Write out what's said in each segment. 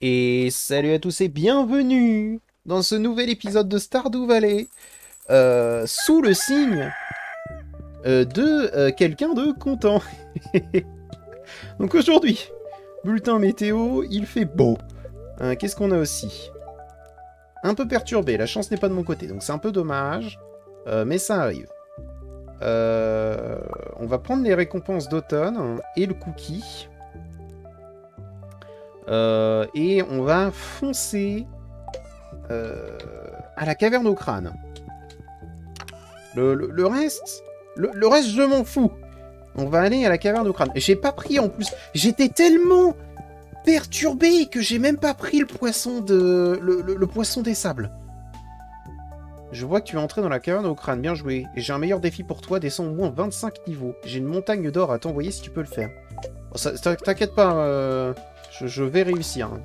Et salut à tous et bienvenue dans ce nouvel épisode de Stardew Valley sous le signe de quelqu'un de content. Donc aujourd'hui, bulletin météo, il fait beau. Qu'est-ce qu'on a aussi? Un peu perturbé, la chance n'est pas de mon côté, donc c'est un peu dommage, mais ça arrive. On va prendre les récompenses d'automne et le cookie. Et on va foncer à la caverne au crâne. Le reste, le reste, je m'en fous. On va aller à la caverne au crâne. Et j'ai pas pris en plus. J'étais tellement perturbé que j'ai même pas pris le poisson le poisson des sables. Je vois que tu es entré dans la caverne au crâne. Bien joué. Et j'ai un meilleur défi pour toi. Descends au moins 25 niveaux. J'ai une montagne d'or à t'envoyer si tu peux le faire. Bon, t'inquiète pas. Je vais réussir. Hein.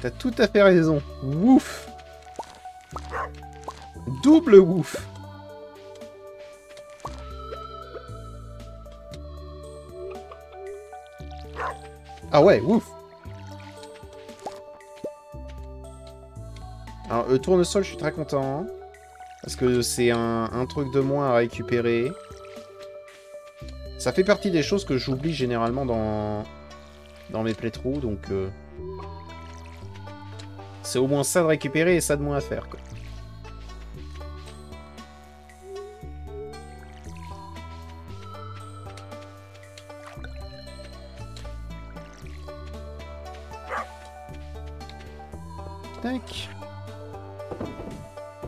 T'as tout à fait raison. Ouf. Double ouf. Ah ouais, ouf. Alors, le tournesol, je suis très content. Hein, parce que c'est un truc de moins à récupérer. Ça fait partie des choses que j'oublie généralement dans mes playthroughs, donc... c'est au moins ça de récupérer et ça de moins à faire, quoi. Tac.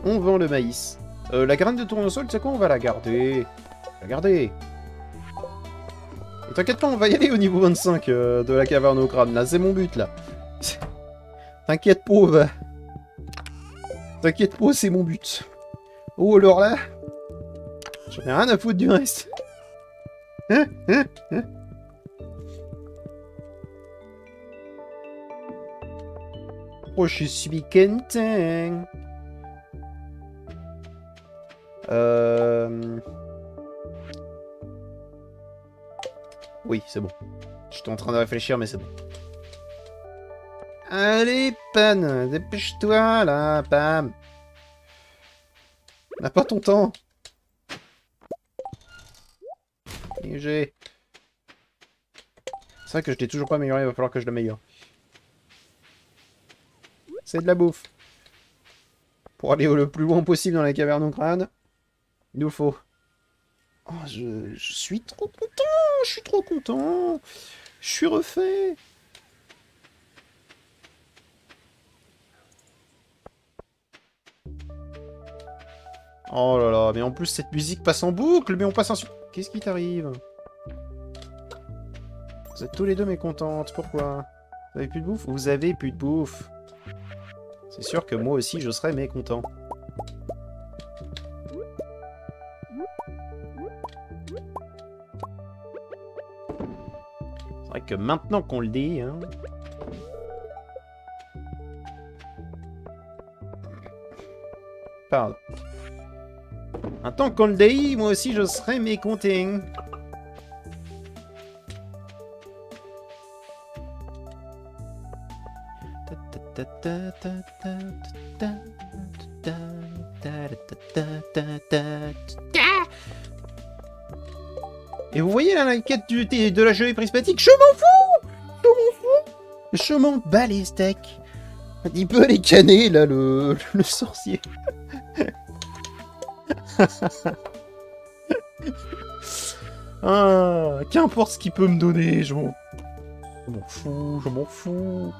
On vend le maïs. La graine de tournesol, tu sais quoi, on va la garder. La garder. Et t'inquiète pas, on va y aller au niveau 25 de la caverne au crâne. Là, c'est mon but, là. T'inquiète pas, va. T'inquiète pas, c'est mon but. Oh, alors là... J'en ai rien à foutre du reste. Hein. Oh, je suis content. Oui, c'est bon. J'étais en train de réfléchir, mais c'est bon. Allez, Pan, dépêche-toi, là, Pam. On n'a pas ton temps. Et j'ai... C'est vrai que je l'ai toujours pas amélioré, il va falloir que je l'améliore. C'est de la bouffe. Pour aller le plus loin possible dans la caverne au crâne, il nous faut... Oh, je suis trop content. Je suis trop content. Je suis refait. Oh là là, mais en plus cette musique passe en boucle, mais on passe un... Qu'est-ce qui t'arrive? Vous êtes tous les deux mécontentes, pourquoi? Vous avez plus de bouffe? Vous avez plus de bouffe. C'est sûr que moi aussi je serais mécontent. C'est vrai que maintenant qu'on le dit, hein... Pardon. Maintenant qu'on le dit, moi aussi je serais mécontent. Et vous voyez là, la quête de la gelée prismatique, je m'en fous. Je m'en fous. Je m'en bats les steaks. Il peut aller canner là le sorcier. Ah, qu'importe ce qu'il peut me donner, je m'en fous, je m'en fous.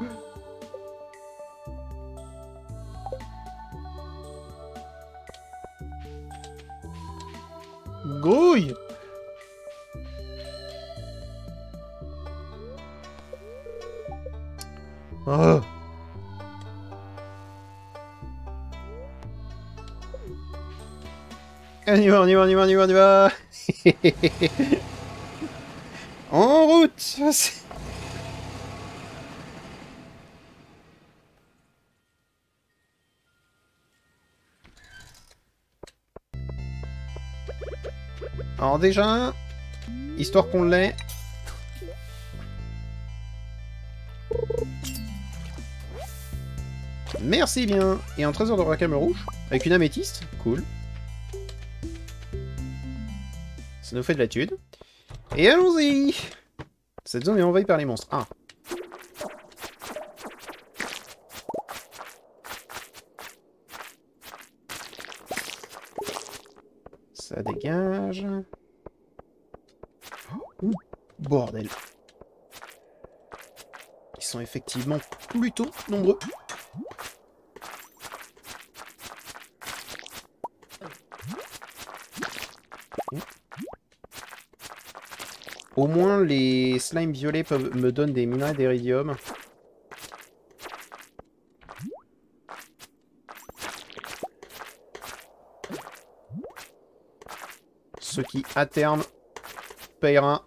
Grouille. Oh. On y va, on y va, on y va, on y va, on y va. En route. Alors déjà, histoire qu'on l'ait, Merci bien. Et un trésor de racame rouge, avec une améthyste. Cool. Ça nous fait de la thune. Et allons-y. Cette zone est envahie par les monstres. Ah. Ça dégage. Ouh, bordel. Ils sont effectivement plutôt nombreux. Au moins, les slimes violets peuvent me donnent des minerais d'iridium. Ce qui, à terme, payera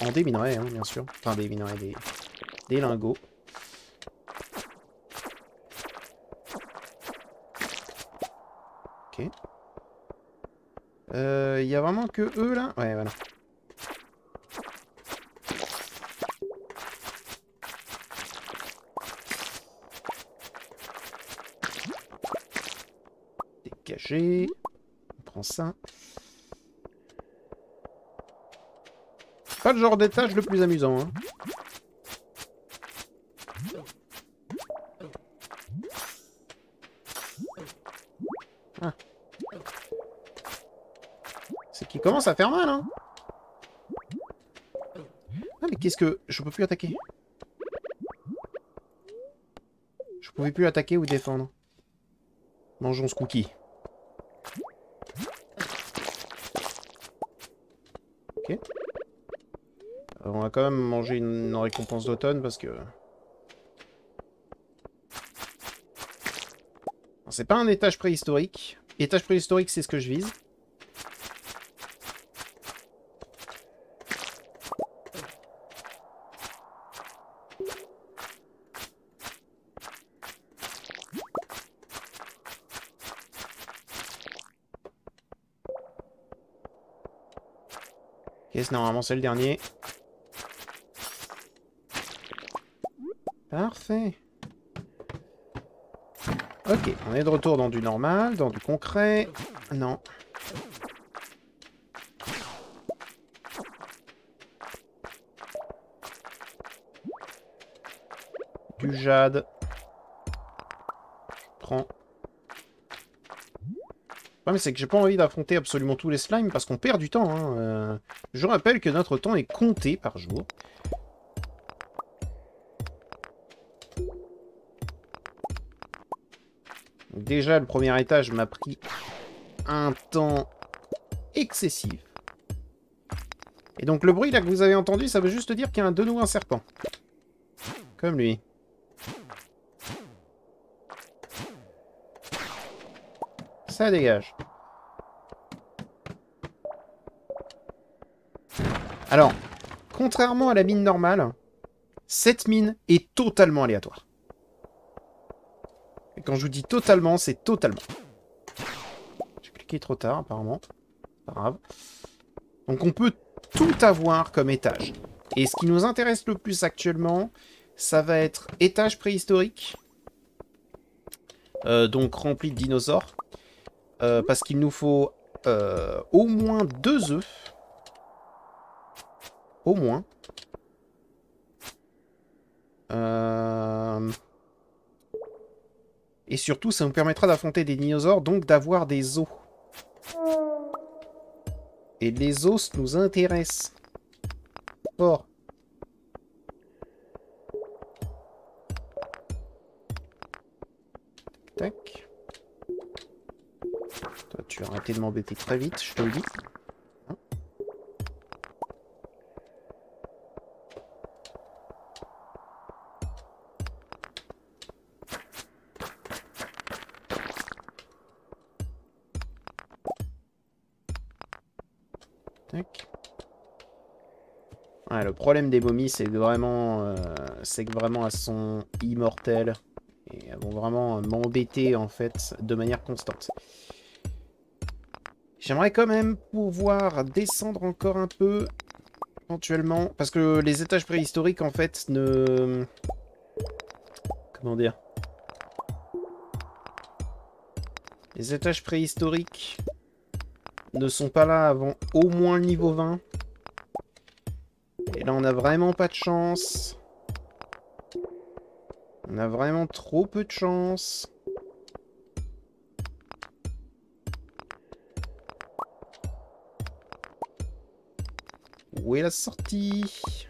en des minerais, hein, bien sûr. Enfin, des minerais, des lingots. Ok. Il y a vraiment que eux, là? Ouais, voilà. Dégagé. On prend ça. Pas le genre d'étage le plus amusant, hein. Ah. C'est qu'il commence à faire mal, hein. Ah, mais qu'est-ce que... Je peux plus attaquer. Je pouvais plus attaquer ou défendre. Mangeons ce cookie. Ok. On va quand même manger une récompense d'automne parce que... C'est pas un étage préhistorique. Étage préhistorique, c'est ce que je vise. Ok, normalement c'est le dernier. Parfait. Ok, on est de retour dans du normal, dans du concret. Non. Du jade. Je prends. Le problème, c'est que j'ai pas envie d'affronter absolument tous les slimes parce qu'on perd du temps. Hein. Je rappelle que notre temps est compté par jour. Donc déjà, le premier étage m'a pris un temps excessif. Et donc le bruit là que vous avez entendu, ça veut juste dire qu'il y a de nouveau un serpent. Comme lui. Ça dégage. Alors, contrairement à la mine normale, cette mine est totalement aléatoire. Et quand je vous dis totalement, c'est totalement. J'ai cliqué trop tard, apparemment. Pas grave. Donc on peut tout avoir comme étage. Et ce qui nous intéresse le plus actuellement, ça va être étage préhistorique. Donc rempli de dinosaures. Parce qu'il nous faut au moins 2 œufs. Au moins. Et surtout, ça nous permettra d'affronter des dinosaures, donc d'avoir des os. Et les os nous intéressent. Fort. Tac. Toi, tu as arrêté de m'embêter très vite, je te le dis. Hein? Tac. Ouais, le problème des momies, c'est que vraiment elles sont immortelles. Et elles vont vraiment m'embêter, en fait, de manière constante. J'aimerais quand même pouvoir descendre encore un peu, éventuellement. Parce que les étages préhistoriques, en fait, ne... Comment dire? Les étages préhistoriques ne sont pas là avant au moins le niveau 20. Et là, on a vraiment pas de chance. On a vraiment trop peu de chance. Où est la sortie?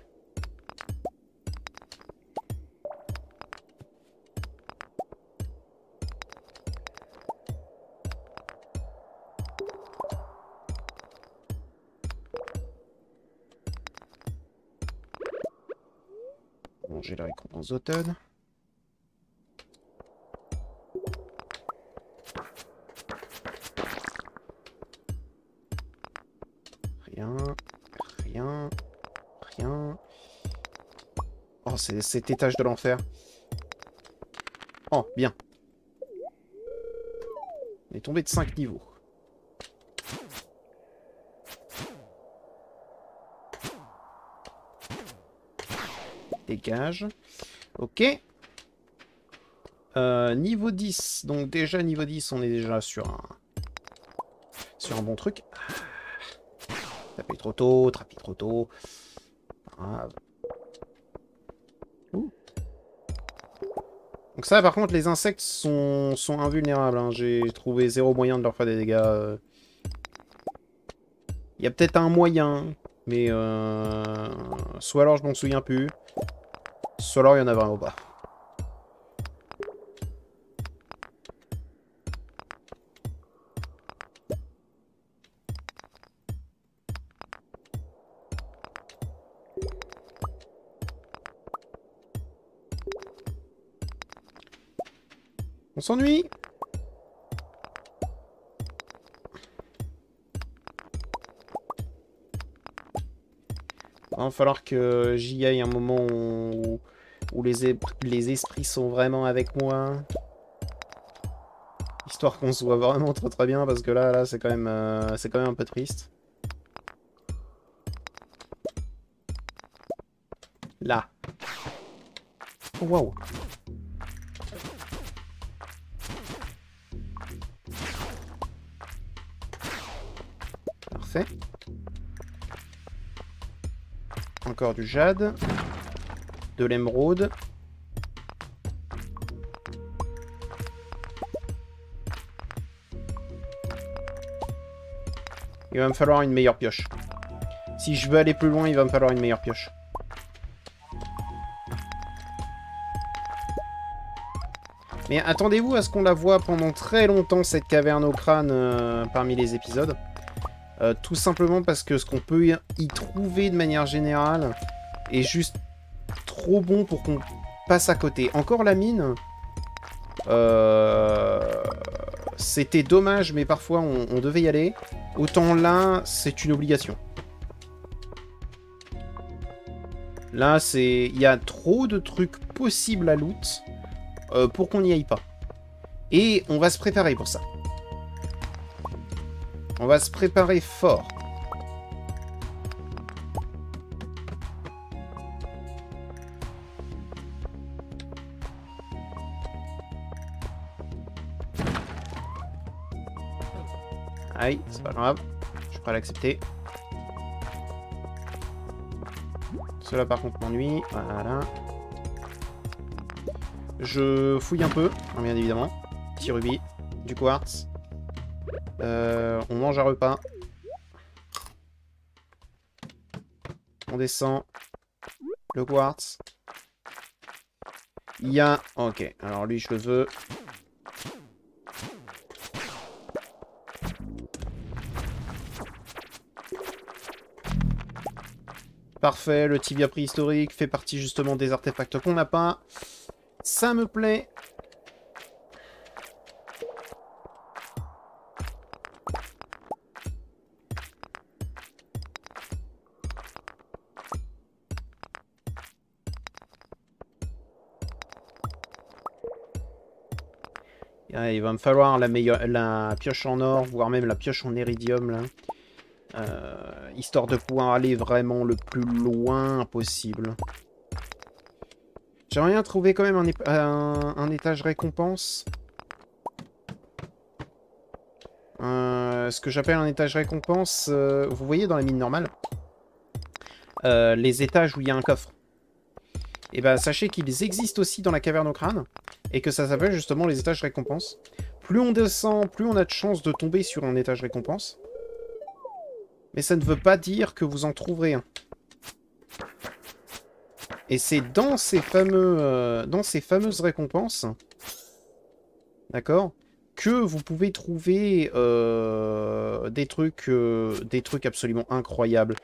Bon, j'ai la récompense d'automne. Rien. Rien. Rien. Oh, c'est cet étage de l'enfer. Oh, bien. On est tombé de 5 niveaux. Dégage. Ok. Niveau 10. Donc déjà, niveau 10, on est déjà sur un bon truc. Tapé trop tôt, trapi trop tôt. Ah. Donc ça, par contre, les insectes sont invulnérables. Hein. J'ai trouvé zéro moyen de leur faire des dégâts. Il y a peut-être un moyen, mais soit alors je m'en souviens plus, soit alors il y en a vraiment pas. On s'ennuie. Il va falloir que j'y aille un moment où les esprits sont vraiment avec moi. Histoire qu'on se voit vraiment très très bien, parce que là c'est quand même un peu triste. Là. Oh, waouh. Parfait. Encore du jade. De l'émeraude. Il va me falloir une meilleure pioche. Si je veux aller plus loin, il va me falloir une meilleure pioche. Mais attendez-vous à ce qu'on la voit pendant très longtemps, cette caverne au crâne, parmi les épisodes. Tout simplement parce que ce qu'on peut y trouver de manière générale est juste trop bon pour qu'on passe à côté. Encore la mine. C'était dommage, mais parfois on devait y aller. Autant là, c'est une obligation. Là, il y a trop de trucs possibles à loot pour qu'on n'y aille pas. Et on va se préparer pour ça. On va se préparer fort. Aïe, c'est pas grave. Je suis prêt à l'accepter. Cela par contre m'ennuie. Voilà. Je fouille un peu, bien évidemment. Petit rubis, du quartz. On mange un repas. On descend. Le quartz. Il y a... Ok, alors lui je le veux. Parfait, le tibia préhistorique fait partie justement des artefacts qu'on n'a pas. Ça me plaît. Ah, il va me falloir la pioche en or, voire même la pioche en éridium, là. Histoire de pouvoir aller vraiment le plus loin possible. J'aimerais bien trouver quand même un étage récompense. ce que j'appelle un étage récompense. Vous voyez dans la mine normale, les étages où il y a un coffre. Et bah sachez qu'ils existent aussi dans la caverne au crâne, et que ça s'appelle justement les étages récompense. Plus on descend, plus on a de chances de tomber sur un étage récompense. Mais ça ne veut pas dire que vous en trouverez un. Et c'est dans ces fameuses récompenses, d'accord, que vous pouvez trouver des trucs absolument incroyables.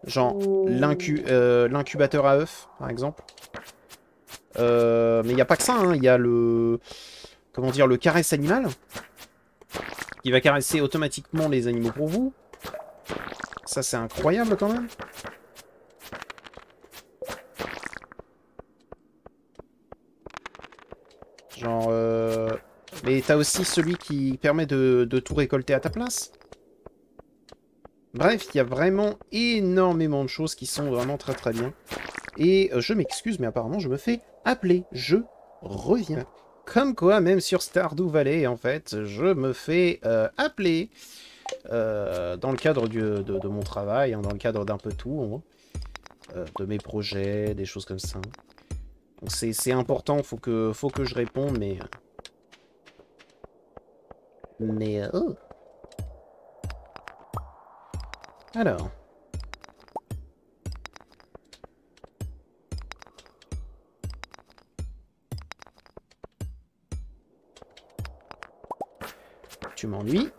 Genre l'incubateur à œufs, par exemple. Mais il n'y a pas que ça, hein. Il y a le... Comment dire, le caresse animal, qui va caresser automatiquement les animaux pour vous. Ça, c'est incroyable, quand même. Genre... Mais t'as aussi celui qui permet de tout récolter à ta place. Bref, il y a vraiment énormément de choses qui sont vraiment très très bien. Et je m'excuse, mais apparemment je me fais appeler. Je reviens. Comme quoi, même sur Stardew Valley, en fait, je me fais appeler. Dans le cadre de mon travail, hein, dans le cadre d'un peu tout, de mes projets, des choses comme ça. Donc c'est important, faut que je réponde, mais... oh. Alors... Tu m'ennuies.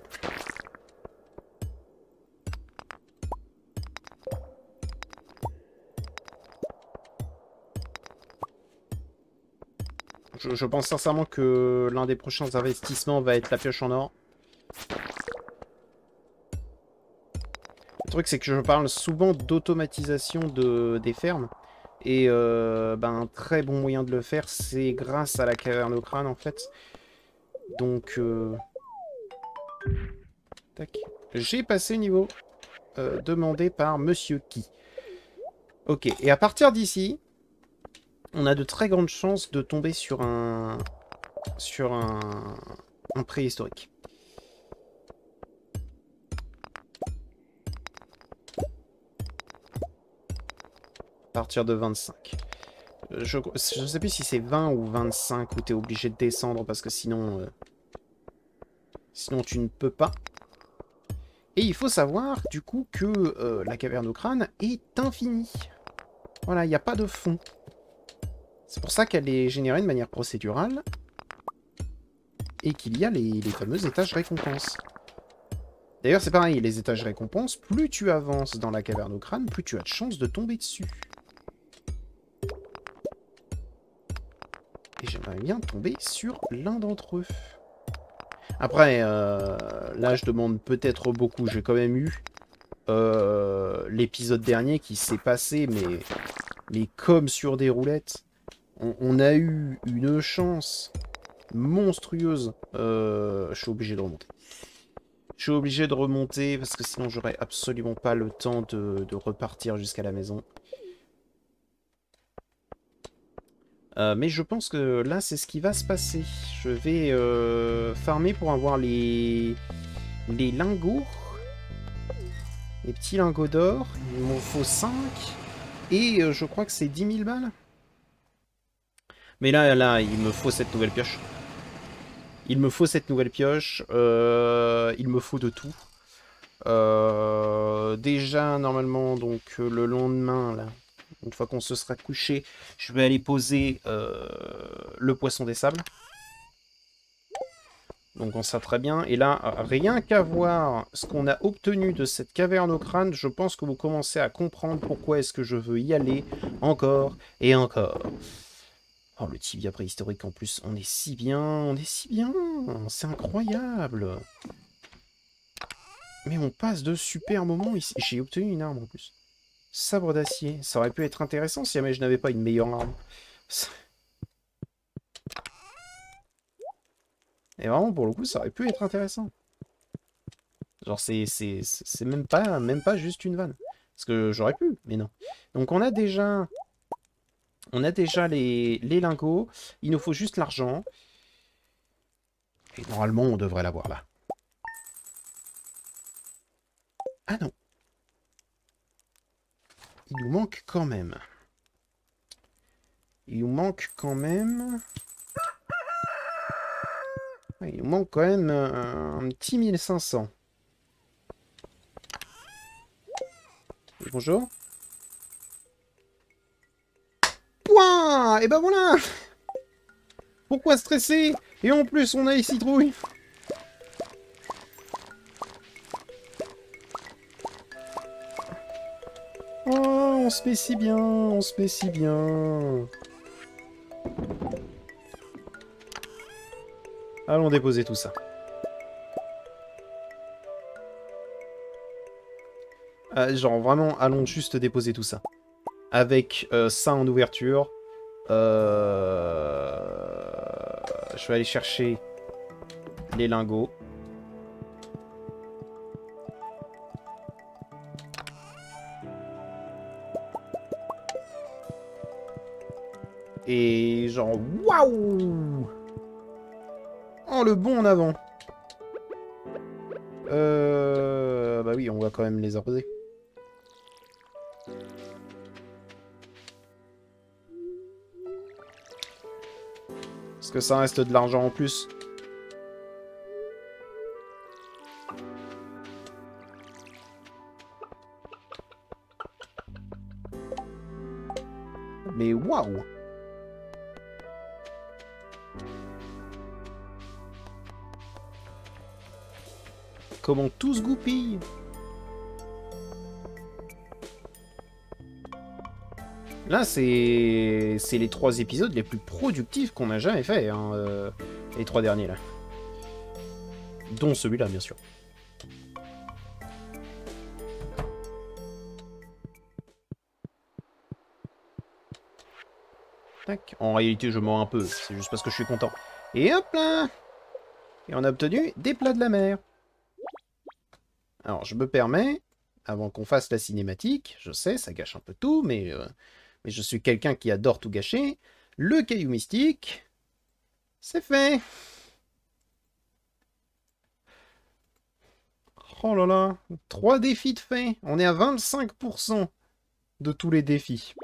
Je pense sincèrement que l'un des prochains investissements va être la pioche en or. Le truc, c'est que je parle souvent d'automatisation des fermes. Et un très bon moyen de le faire, c'est grâce à la caverne au crâne, en fait. Donc, tac. J'ai passé niveau demandé par Monsieur Qui. Ok, et à partir d'ici, on a de très grandes chances de tomber sur un préhistorique. À partir de 25. Je sais plus si c'est 20 ou 25 où tu es obligé de descendre parce que sinon... sinon tu ne peux pas. Et il faut savoir du coup que la caverne au crâne est infinie. Voilà, il n'y a pas de fond. C'est pour ça qu'elle est générée de manière procédurale. Et qu'il y a les fameux étages récompenses. D'ailleurs, c'est pareil, les étages récompenses, plus tu avances dans la caverne au crâne, plus tu as de chances de tomber dessus. Et j'aimerais bien tomber sur l'un d'entre eux. Après, là, je demande peut-être beaucoup. J'ai quand même eu l'épisode dernier qui s'est passé, mais comme sur des roulettes. On a eu une chance monstrueuse. Je suis obligé de remonter. Je suis obligé de remonter parce que sinon j'aurais absolument pas le temps de repartir jusqu'à la maison. Mais je pense que là c'est ce qui va se passer. Je vais farmer pour avoir les lingots. Les petits lingots d'or. Il m'en faut 5. Et je crois que c'est 10 000 balles. Mais là, il me faut cette nouvelle pioche. Il me faut cette nouvelle pioche. Il me faut de tout. Déjà, normalement, donc le lendemain, là, une fois qu'on se sera couché, je vais aller poser le poisson des sables. Donc on sera très bien. Et là, rien qu'à voir ce qu'on a obtenu de cette caverne au crâne, je pense que vous commencez à comprendre pourquoi est-ce que je veux y aller encore et encore. Oh, le tibia préhistorique en plus, on est si bien, c'est incroyable. Mais on passe de super moments ici. J'ai obtenu une arme en plus. Sabre d'acier, ça aurait pu être intéressant si jamais je n'avais pas une meilleure arme. Et vraiment, pour le coup, ça aurait pu être intéressant. Genre, c'est même pas juste une vanne. Parce que j'aurais pu, mais non. Donc, on a déjà les lingots. Il nous faut juste l'argent. Et normalement, on devrait l'avoir là. Ah non. Il nous manque quand même. Il nous manque quand même... Ouais, il nous manque quand même un petit 1500. Et bonjour. Point! Et ben voilà! Pourquoi stresser? Et en plus, on a les citrouilles. Oh, on se met si bien, on se met si bien. Allons déposer tout ça. Genre vraiment, allons juste déposer tout ça. Avec ça en ouverture. Je vais aller chercher les lingots. Et genre, waouh! Oh, le bond en avant. Bah oui, on va quand même les arroser. Parce que ça reste de l'argent en plus. Mais waouh! Comment tout se goupille! Là, c'est les 3 épisodes les plus productifs qu'on a jamais fait, hein, les 3 derniers, là. Dont celui-là, bien sûr. Tac. En réalité, je mens un peu, c'est juste parce que je suis content. Et hop là! Et on a obtenu des plats de la mer. Alors, je me permets, avant qu'on fasse la cinématique, je sais, ça gâche un peu tout, mais je suis quelqu'un qui adore tout gâcher. Le caillou mystique, c'est fait. Oh là là, 3 défis de fait. On est à 25% de tous les défis.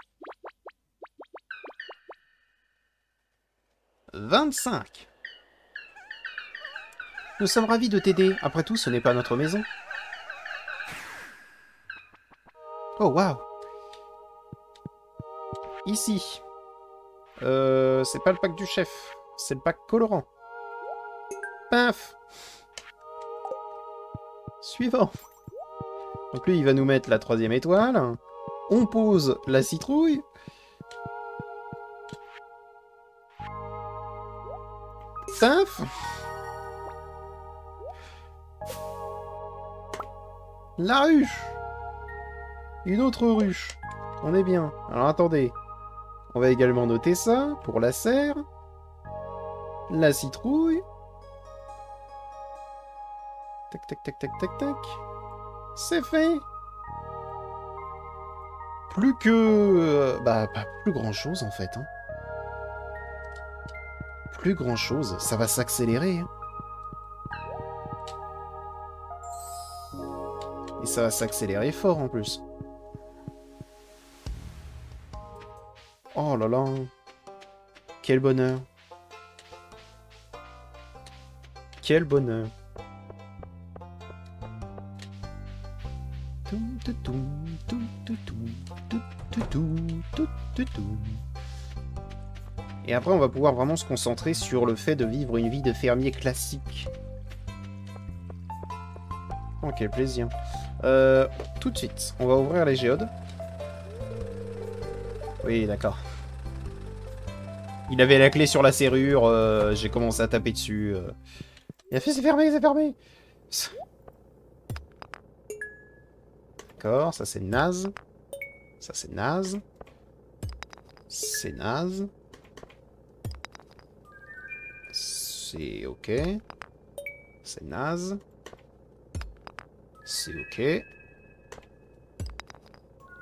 25. Nous sommes ravis de t'aider. Après tout, ce n'est pas notre maison. Oh, waouh. Ici. C'est pas le pack du chef. C'est le pack colorant. Paf. Suivant. Donc lui, il va nous mettre la 3e étoile. On pose la citrouille. Paf. La ruche. Une autre ruche. On est bien. Alors attendez. On va également noter ça pour la serre. La citrouille. Tac, tac, tac, tac, tac, tac. C'est fait. Plus que... bah, pas plus grand-chose, en fait. Hein. Plus grand-chose. Ça va s'accélérer. Hein. Et ça va s'accélérer fort, en plus. Oh là là. Quel bonheur. Quel bonheur. Et après, on va pouvoir vraiment se concentrer sur le fait de vivre une vie de fermier classique. Oh, quel plaisir. Tout de suite, on va ouvrir les géodes. Oui, d'accord. Il avait la clé sur la serrure, j'ai commencé à taper dessus. Il a fait, c'est fermé, c'est fermé. D'accord, ça c'est naze. Ça c'est naze. C'est naze. C'est ok. C'est naze. C'est ok.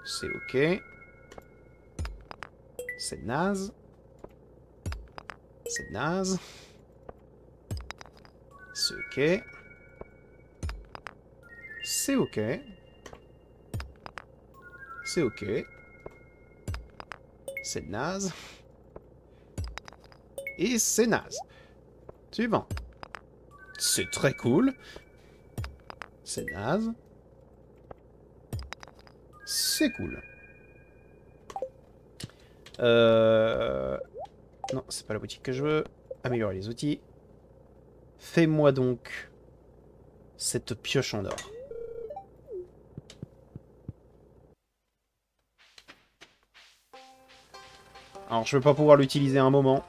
C'est ok. C'est naze. C'est naze. C'est ok. C'est ok. C'est ok. C'est naze. Et c'est naze. Suivant. C'est très cool. C'est naze. C'est cool. Non, c'est pas la boutique que je veux. Améliorer les outils. Fais-moi donc cette pioche en or. Alors, je vais pas pouvoir l'utiliser à un moment.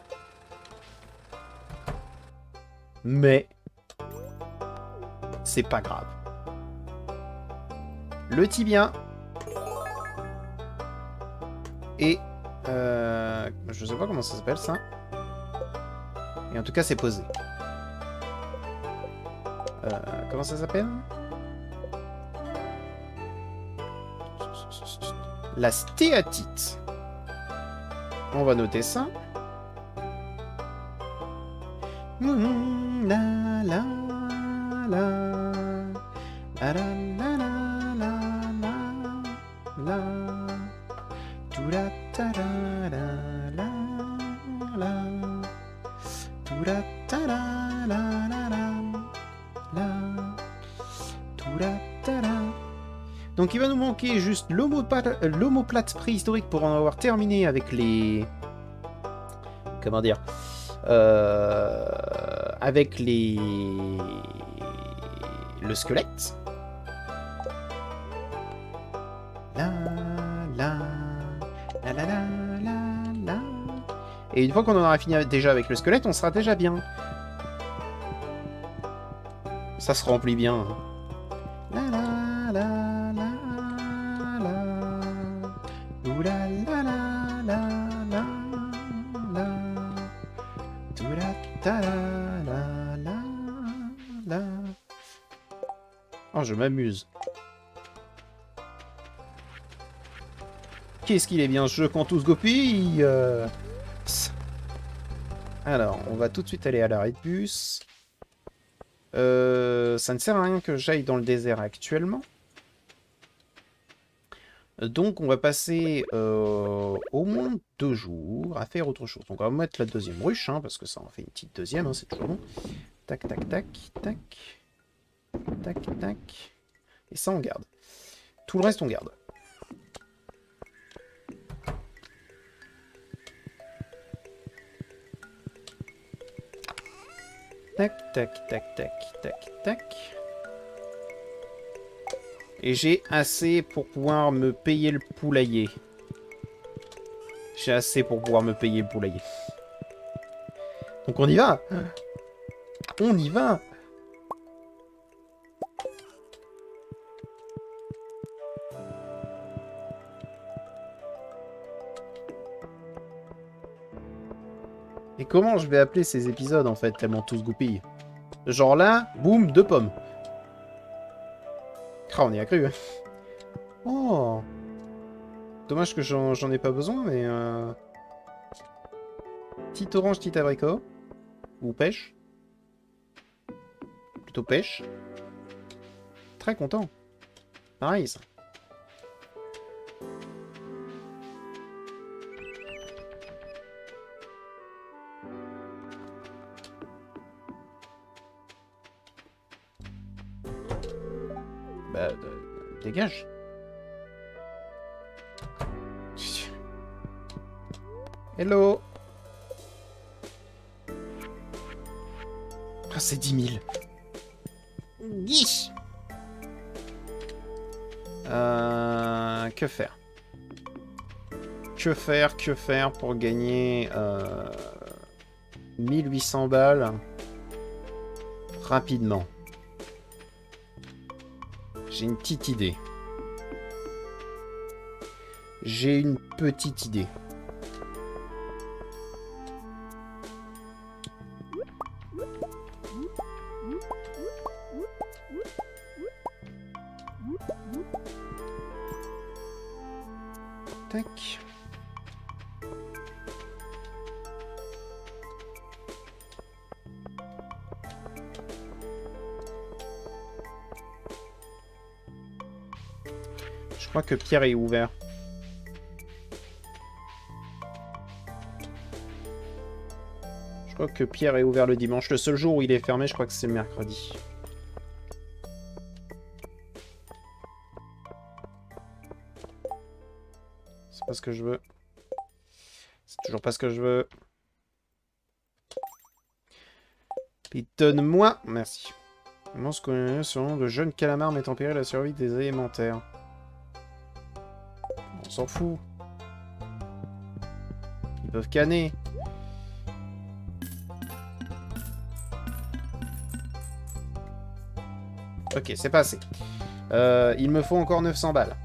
Mais c'est pas grave. Le tibia. Et... je sais pas comment ça s'appelle, ça. Et en tout cas, c'est posé. Comment ça s'appelle? La stéatite. On va noter ça. La la la la la la la la la tout la ta la la la la tout la ta la la la la tout la ta la. Donc il va nous manquer juste l'omoplate préhistorique pour en avoir terminé avec les... Comment dire, avec les... le squelette. La la la la la la la. Et une fois qu'on en aura fini déjà avec le squelette, on sera déjà bien. Ça se remplit bien. La la la la la. Ouh la la la la la la. Tout la ta la la la la. Oh, je m'amuse. Qu'est-ce qu'il est bien ce jeu quand tout se goupille. Alors, on va tout de suite aller à l'arrêt de bus. Ça ne sert à rien que j'aille dans le désert actuellement. Donc, on va passer au moins 2 jours à faire autre chose. Donc, on va mettre la deuxième ruche, hein, parce que ça en fait une petite deuxième, hein, c'est toujours bon. Tac, tac, tac, tac. Tac, tac. Et ça, on garde. Tout le reste, on garde. Tac, tac, tac, tac, tac, tac. Et j'ai assez pour pouvoir me payer le poulailler. J'ai assez pour pouvoir me payer le poulailler. Donc on y va. On y va. Et comment je vais appeler ces épisodes, en fait, tellement tout se goupille? Genre là, boum, 2 pommes. Ah, on y a cru. Oh. Dommage que j'en ai pas besoin, mais... Petite orange, petit abricot. Ou pêche. Plutôt pêche. Très content. Pareil, ça. Bah, dégage. Hello. Ah, c'est 10 000. Guiche. Que faire? Que faire pour gagner 1800 balles rapidement? J'ai une petite idée. J'ai une petite idée. Tac. Je crois que Pierre est ouvert. Je crois que Pierre est ouvert le dimanche. Le seul jour où il est fermé, je crois que c'est le mercredi. C'est pas ce que je veux. C'est toujours pas ce que je veux. Puis donne-moi... Merci. Comment se connaît selon de jeunes calamars met en péril la survie des élémentaires. On s'en fout. Ils peuvent canner. Ok, c'est pas assez. Il me faut encore 900 balles.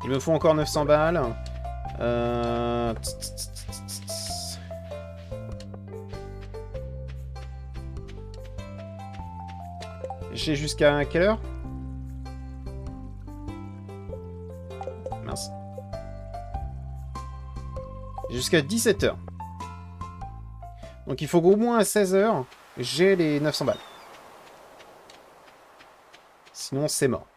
Il me faut encore 900 balles. J'ai jusqu'à quelle heure? Mince. Jusqu'à 17 h. Donc il faut qu'au moins à 16 h, j'ai les 900 balles. Sinon, c'est mort.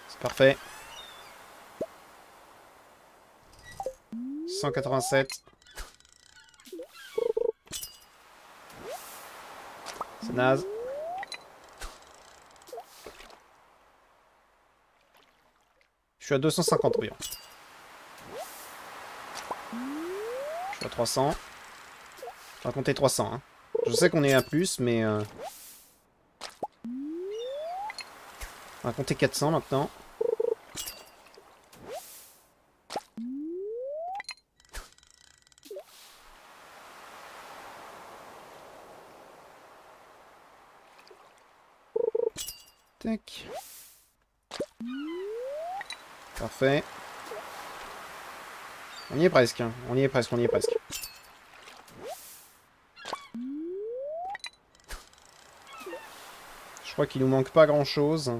C'est parfait. 187. C'est naze. Je suis à 250 environ. Je suis à 300. On va compter 300. Hein. Je sais qu'on est à plus, mais... On va compter 400 maintenant. Tac. Parfait. On y est presque, hein. On y est presque, on y est presque. Je crois qu'il nous manque pas grand chose.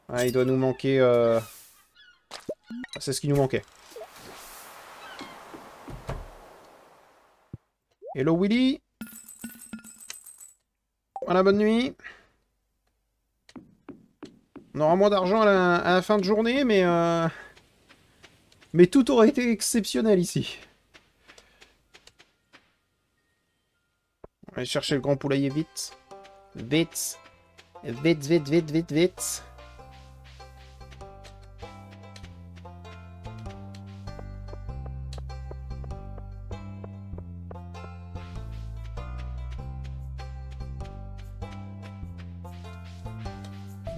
Ah, il doit nous manquer... C'est ce qui nous manquait. Hello Willy. Voilà, bonne nuit. On aura moins d'argent à la fin de journée, mais tout aurait été exceptionnel ici. On va aller chercher le grand poulailler vite. Vite. Vite, vite, vite, vite, vite.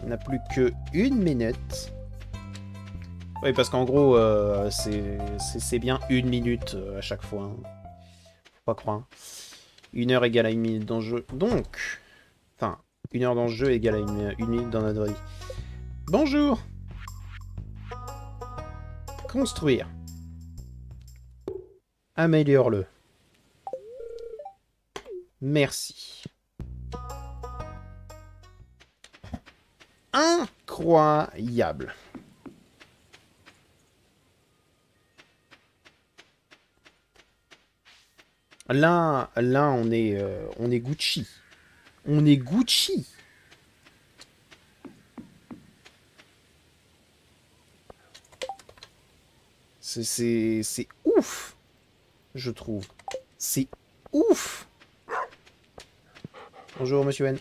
On n'a plus que 1 minute. Oui, parce qu'en gros, c'est bien 1 minute à chaque fois. Hein. Faut pas croire. 1 heure égale à 1 minute dans le jeu. Donc, enfin, 1 heure dans le jeu égale à 1 minute dans notre vie. Bonjour. Construire. Améliore-le. Merci. Incroyable. Là, on est Gucci. On est Gucci. C'est ouf, je trouve. C'est ouf. Bonjour, monsieur N.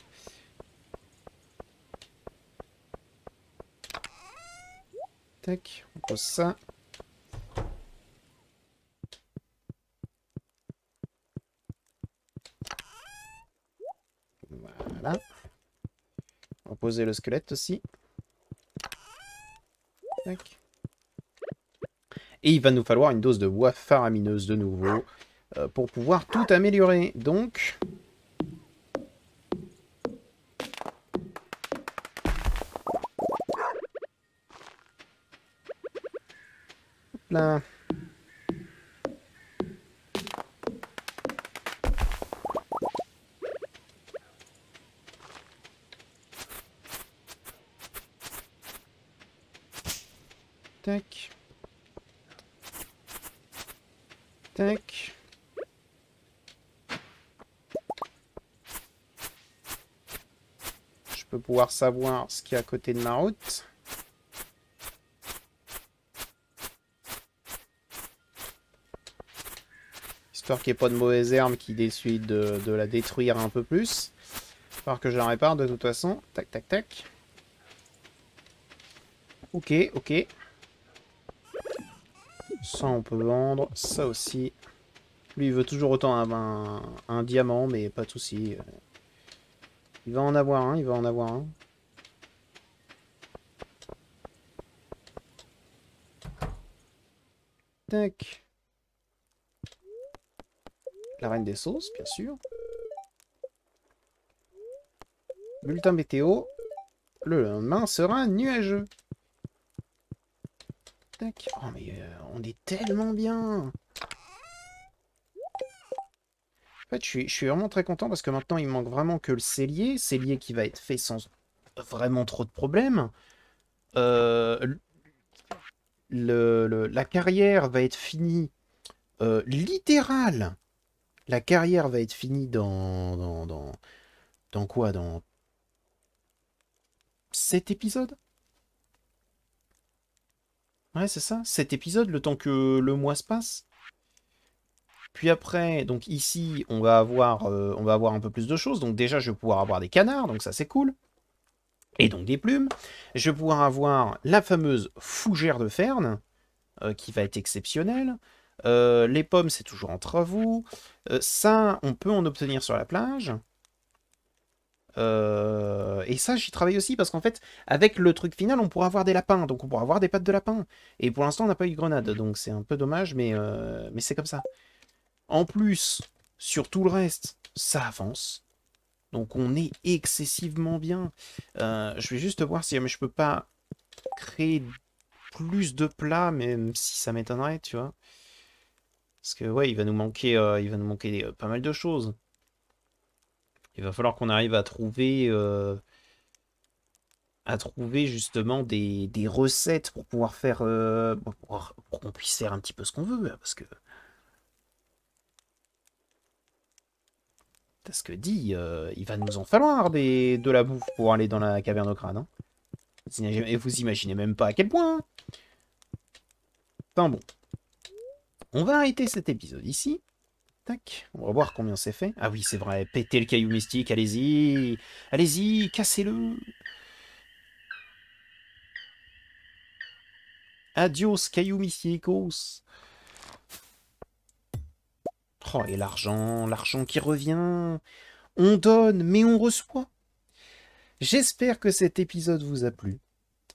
Tac, on pose ça. Voilà. On va poser le squelette aussi. Tac. Et il va nous falloir une dose de bois faramineuse de nouveau pour pouvoir tout améliorer. Donc... Là. Tac. Tac. pouvoir savoir ce qu'il y a à côté de ma route. Histoire qu'il n'y ait pas de mauvaises herbes qui décident de la détruire un peu plus. Il va falloir que je la répare de toute façon. Tac, tac, tac. Ok, ok. Ça, on peut vendre. Ça aussi. Lui, il veut toujours autant un diamant, mais pas de souci. Il va en avoir un, il va en avoir un. Tac. La reine des sauces, bien sûr. Bulletin météo. Le lendemain sera nuageux. Tac. Oh, mais on est tellement bien. En fait, je suis vraiment très content parce que maintenant, il manque vraiment que le cellier. Cellier qui va être fait sans vraiment trop de problèmes. Euh, la carrière va être finie. Littéral. La carrière va être finie dans quoi? Dans 7 épisodes? Ouais, c'est ça. 7 épisodes, le temps que le mois se passe. Puis après, donc ici, on va avoir un peu plus de choses. Donc déjà, je vais pouvoir avoir des canards, donc ça c'est cool. Et donc des plumes. Je vais pouvoir avoir la fameuse fougère de Fern, qui va être exceptionnelle. Les pommes, c'est toujours en travaux. Ça, on peut en obtenir sur la plage. Et ça, j'y travaille aussi parce qu'en fait, avec le truc final, on pourra avoir des lapins, donc on pourra avoir des pattes de lapin. Et pour l'instant, on n'a pas eu de grenade, donc c'est un peu dommage, mais c'est comme ça. En plus, sur tout le reste, ça avance. Donc on est excessivement bien. Je vais juste voir si jamais je peux pas créer plus de plats, même si ça m'étonnerait, tu vois. Parce que ouais, il va nous manquer pas mal de choses. Il va falloir qu'on arrive à trouver justement des recettes pour pouvoir faire, pour qu'on puisse faire un petit peu ce qu'on veut, parce que dit, il va nous en falloir de la bouffe pour aller dans la caverne au crâne. Hein. Et vous imaginez même pas à quel point. Hein. Enfin bon, on va arrêter cet épisode ici. Tac, on va voir combien c'est fait. Ah oui, c'est vrai, pétez le caillou mystique, allez-y. Allez-y, cassez-le. Adios, caillou mysticos. Oh, et l'argent qui revient. On donne, mais on reçoit. J'espère que cet épisode vous a plu.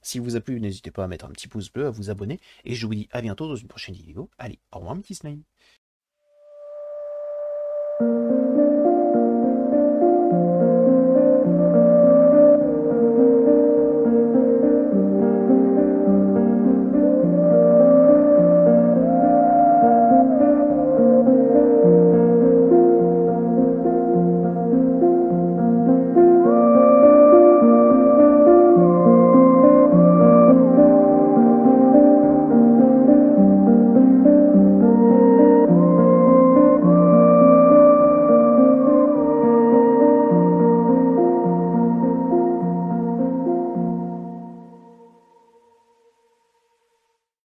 Si vous a plu, n'hésitez pas à mettre un petit pouce bleu, à vous abonner. Et je vous dis à bientôt dans une prochaine vidéo. Allez, au revoir, mes petits slimes.